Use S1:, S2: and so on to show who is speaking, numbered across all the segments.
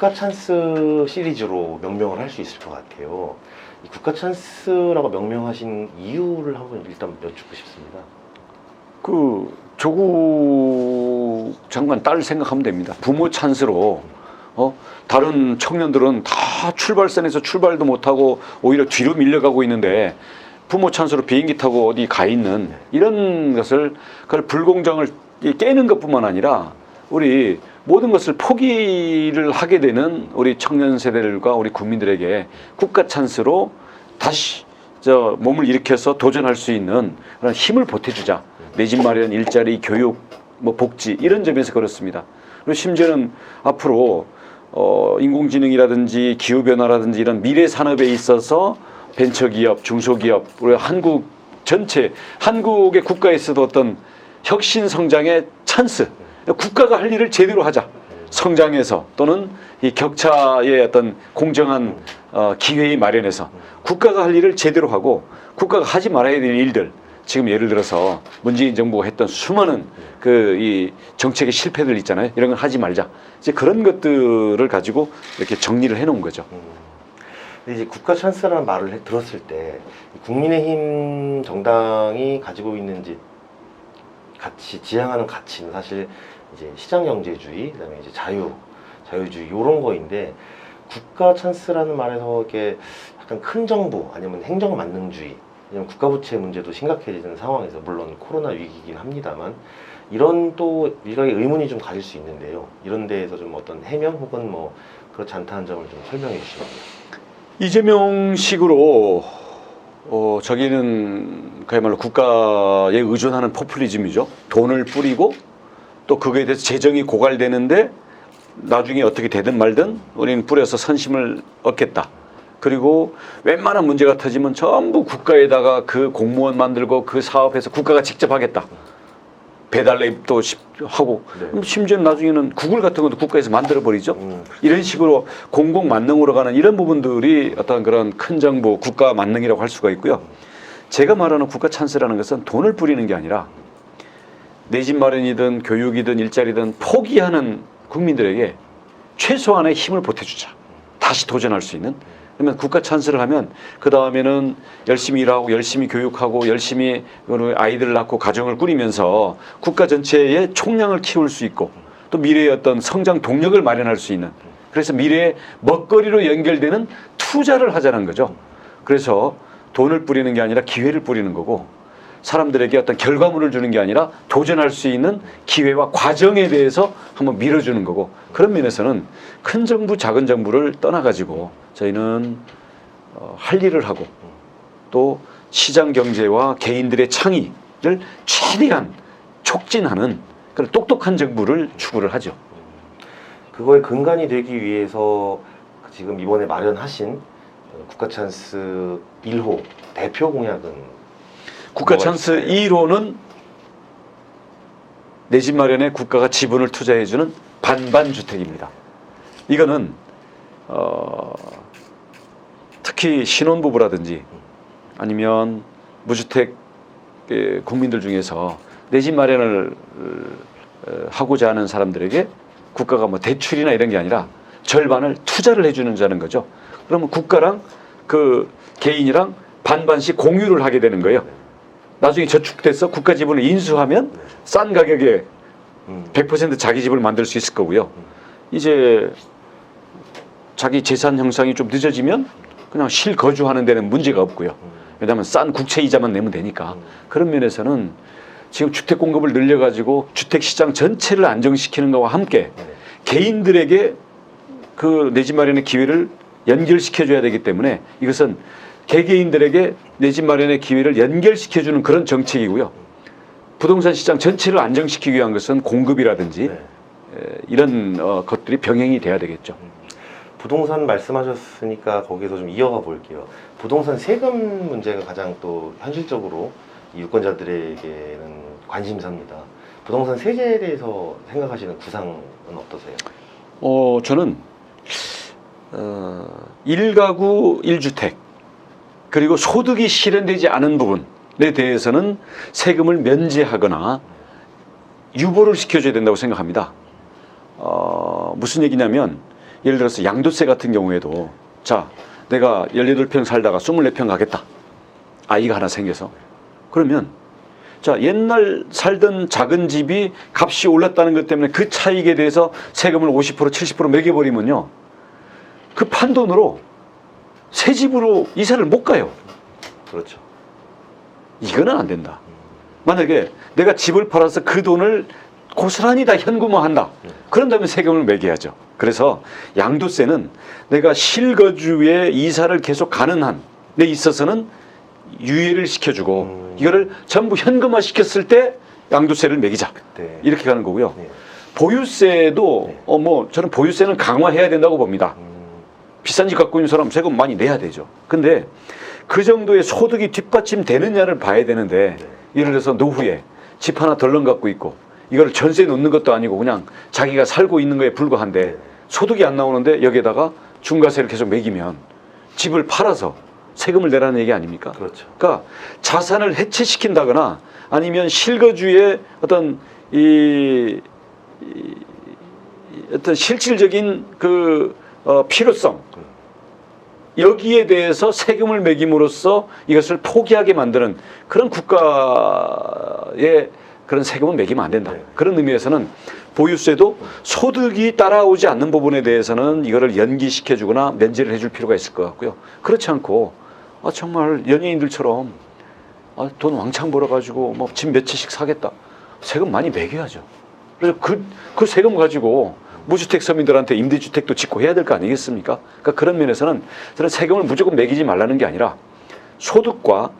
S1: 국가 찬스 시리즈로 명명을 할 수 있을 것 같아요. 이 국가 찬스라고 명명하신 이유를 한번 일단 여쭙고 싶습니다.
S2: 그 조국 장관 딸 생각하면 됩니다. 부모 찬스로 다른 청년들은 다 출발선에서 출발도 못하고 오히려 뒤로 밀려가고 있는데 부모 찬스로 비행기 타고 어디 가 있는 이런 것을 그걸 불공정을 깨는 것뿐만 아니라 우리 모든 것을 포기를 하게 되는 우리 청년 세대들과 우리 국민들에게 국가 찬스로 다시 몸을 일으켜서 도전할 수 있는 그런 힘을 보태주자. 내 집 마련, 일자리, 교육, 복지 이런 점에서 그렇습니다. 그리고 심지어는 앞으로 인공지능이라든지 기후변화라든지 이런 미래 산업에 있어서 벤처기업, 중소기업, 우리 한국 전체, 한국의 국가에서도 어떤 혁신 성장의 찬스, 국가가 할 일을 제대로 하자. 성장해서 또는 이 격차의 어떤 공정한 기회의 마련에서 국가가 할 일을 제대로 하고 국가가 하지 말아야 될 일들, 지금 예를 들어서 문재인 정부가 했던 수많은 이 정책의 실패들 있잖아요. 이런 걸 하지 말자. 이제 그런 것들을 가지고 이렇게 정리를 해놓은 거죠.
S1: 근데 이제 국가 찬스라는 말을 들었을 때 국민의힘 정당이 가지고 있는 이제 가치, 지향하는 가치는 사실 이제 시장경제주의, 그다음에 이제 자유주의 이런 거인데 국가 찬스라는 말에서 이렇게 약간 큰 정부 아니면 행정만능주의, 왜냐면 국가부채 문제도 심각해지는 상황에서 물론 코로나 위기이긴 합니다만 이런 또 일각의 의문이 좀 가질 수 있는데요. 이런 데에서 좀 어떤 해명 혹은 그렇지 않다는 점을 좀 설명해 주시면.
S2: 이재명식으로 저기는 그야말로 국가에 의존하는 포퓰리즘이죠. 돈을 뿌리고 또 그거에 대해서 재정이 고갈되는데 나중에 어떻게 되든 말든 우리는 뿌려서 선심을 얻겠다. 그리고 웬만한 문제가 터지면 전부 국가에다가 그 공무원 만들고 그 사업해서 국가가 직접 하겠다. 배달앱도 하고
S1: 네.
S2: 심지어는 나중에는 구글 같은 것도 국가에서 만들어버리죠. 이런 식으로 공공만능으로 가는 이런 부분들이 어떤 그런 큰 정부 국가 만능이라고 할 수가 있고요. 제가 말하는 국가 찬스라는 것은 돈을 뿌리는 게 아니라 내 집 마련이든 교육이든 일자리든 포기하는 국민들에게 최소한의 힘을 보태주자. 다시 도전할 수 있는. 그러면 국가 찬스를 하면 그 다음에는 열심히 일하고 열심히 교육하고 열심히 아이들을 낳고 가정을 꾸리면서 국가 전체의 총량을 키울 수 있고 또 미래의 어떤 성장 동력을 마련할 수 있는, 그래서 미래의 먹거리로 연결되는 투자를 하자는 거죠. 그래서 돈을 뿌리는 게 아니라 기회를 뿌리는 거고 사람들에게 어떤 결과물을 주는 게 아니라 도전할 수 있는 기회와 과정에 대해서 한번 밀어주는 거고, 그런 면에서는 큰 정부 작은 정부를 떠나가지고 저희는 할 일을 하고 또 시장 경제와 개인들의 창의를 최대한 촉진하는 그런 똑똑한 정부를 추구를 하죠.
S1: 그거의 근간이 되기 위해서 지금 이번에 마련하신 국가 찬스 1호 대표 공약은
S2: 국가 찬스 2호는 내 집 마련에 국가가 지분을 투자해주는 반반주택입니다. 이거는 특히 신혼부부라든지 아니면 무주택 국민들 중에서 내 집 마련을 하고자 하는 사람들에게 국가가 대출이나 이런 게 아니라 절반을 투자를 해주는 거죠. 그러면 국가랑 그 개인이랑 반반씩 공유를 하게 되는 거예요. 나중에 저축돼서 국가 지분을 인수하면 싼 가격에 100% 자기 집을 만들 수 있을 거고요. 이제 자기 재산 형성이 좀 늦어지면 그냥 실거주하는 데는 문제가 없고요. 왜냐하면 싼 국채 이자만 내면 되니까. 그런 면에서는 지금 주택 공급을 늘려가지고 주택 시장 전체를 안정시키는 것과 함께 개인들에게 그 내 집 마련의 기회를 연결시켜줘야 되기 때문에 이것은 개개인들에게 내 집 마련의 기회를 연결시켜주는 그런 정책이고요. 부동산 시장 전체를 안정시키기 위한 것은 공급이라든지 이런 것들이 병행이 돼야 되겠죠.
S1: 부동산 말씀하셨으니까 거기서 좀 이어가 볼게요. 부동산 세금 문제가 가장 또 현실적으로 유권자들에게는 관심사입니다. 부동산 세제에 대해서 생각하시는 구상은 어떠세요?
S2: 저는 1가구 1주택 그리고 소득이 실현되지 않은 부분에 대해서는 세금을 면제하거나 유보를 시켜줘야 된다고 생각합니다. 무슨 얘기냐면 예를 들어서 양도세 같은 경우에도 자 내가 18평 살다가 24평 가겠다. 아이가 하나 생겨서. 그러면 자 옛날 살던 작은 집이 값이 올랐다는 것 때문에 그 차익에 대해서 세금을 50% 70% 매겨버리면요. 그 판돈으로 새 집으로 이사를 못 가요.
S1: 그렇죠.
S2: 이거는 안 된다. 만약에 내가 집을 팔아서 그 돈을 고스란히 다 현금화한다. 그런다면 세금을 매겨야죠. 그래서 양도세는 내가 실거주에 이사를 계속 가는 한에 있어서는 유예를 시켜주고 이거를 전부 현금화 시켰을 때 양도세를 매기자.
S1: 네.
S2: 이렇게 가는 거고요.
S1: 네.
S2: 보유세도
S1: 네.
S2: 뭐 저는 보유세는 강화해야 된다고 봅니다. 비싼 집 갖고 있는 사람 세금 많이 내야 되죠. 근데 그 정도의 소득이 뒷받침되느냐를 봐야 되는데 예를 들어서 노후에 집 하나 덜렁 갖고 있고 이걸 전세에 놓는 것도 아니고 그냥 자기가 살고 있는 거에 불과한데 소득이 안 나오는데 여기에다가 중과세를 계속 매기면 집을 팔아서 세금을 내라는 얘기 아닙니까?
S1: 그렇죠.
S2: 그러니까 자산을 해체시킨다거나 아니면 실거주의 어떤 어떤 실질적인 그 필요성 여기에 대해서 세금을 매김으로써 이것을 포기하게 만드는 그런 국가의 그런 세금은 매기면 안 된다.
S1: 네.
S2: 그런 의미에서는 보유세도 소득이 따라오지 않는 부분에 대해서는 이거를 연기시켜주거나 면제를 해줄 필요가 있을 것 같고요. 그렇지 않고 정말 연예인들처럼 돈 왕창 벌어가지고 뭐 집 몇 채씩 사겠다. 세금 많이 매겨야죠. 그래서 그 세금 가지고 무주택 서민들한테 임대주택도 짓고 해야 될 거 아니겠습니까? 그러니까 그런 면에서는 저는 세금을 무조건 매기지 말라는 게 아니라 소득과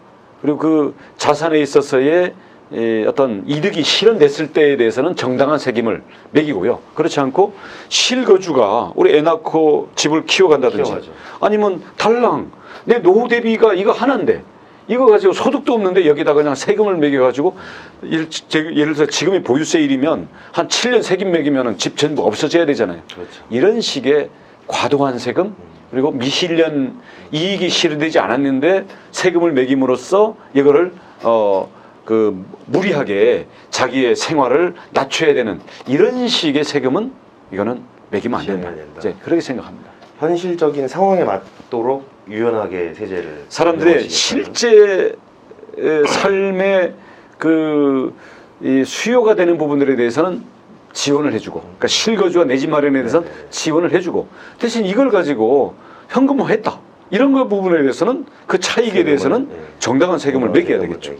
S2: 그리고 그 자산에 있어서의 어떤 이득이 실현됐을 때에 대해서는 정당한 세금을 매기고요. 그렇지 않고 실거주가 우리 애 낳고 집을 키워간다든지
S1: 키워가죠.
S2: 아니면 달랑 내 노후 대비가 이거 하나인데 이거 가지고 소득도 없는데 여기다가 그냥 세금을 매겨가지고 예를 들어서 지금이 보유세일이면 한 7년 세금 매기면 집 전부 없어져야 되잖아요.
S1: 그렇죠.
S2: 이런 식의 과도한 세금 그리고 미실현 이익이 실현되지 않았는데 세금을 매김으로써 이거를 그 무리하게 자기의 생활을 낮춰야 되는 이런 식의 세금은 이거는 매기면 안 된다. 이제 그렇게 생각합니다.
S1: 현실적인 상황에 맞도록 유연하게 세제를
S2: 사람들의 실제 삶의 그 수요가 되는 부분들에 대해서는 지원을 해주고, 그러니까 실거주와 내 집 마련에 대해서는 지원을 해주고, 대신 이걸 가지고 현금화했다 이런 거 부분에 대해서는 그 차익에 대해서는 정당한 세금을 매겨야 되겠죠.